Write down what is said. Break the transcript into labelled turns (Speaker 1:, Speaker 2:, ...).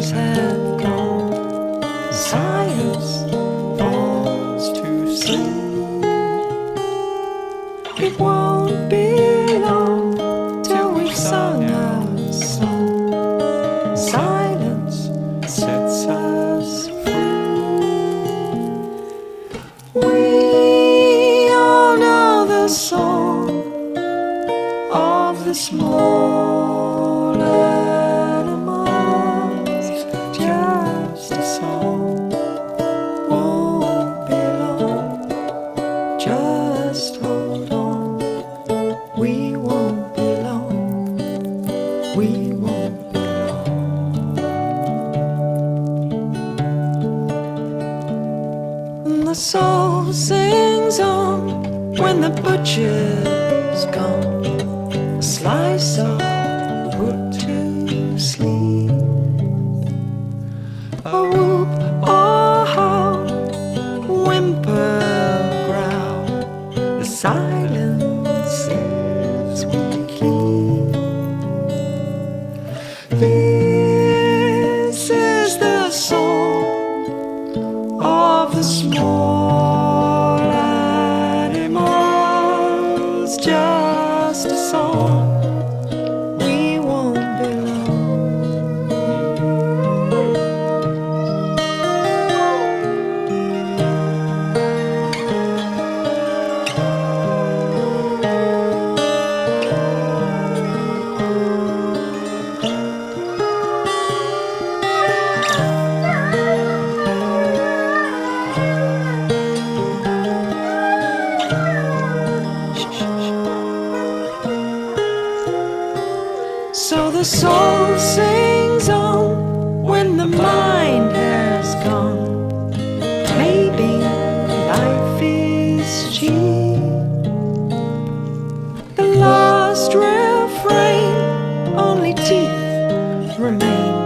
Speaker 1: eyes have gone, silence falls to sleep. It won't be long till we've sung our song. Silence sets us free. We all know the song of the small animals, just a song, won't be long, just hold on, we won't be long, we won't be long. And the soul sings on when the butcher's gone, a slice of put to sleep, a whoop or howl, whimper, growl, the silences we keep. This is the song of the small animals, just a song, we won't be long. So the soul sings on when the mind has gone. Maybe life is cheap. The last refrain, only teeth remain.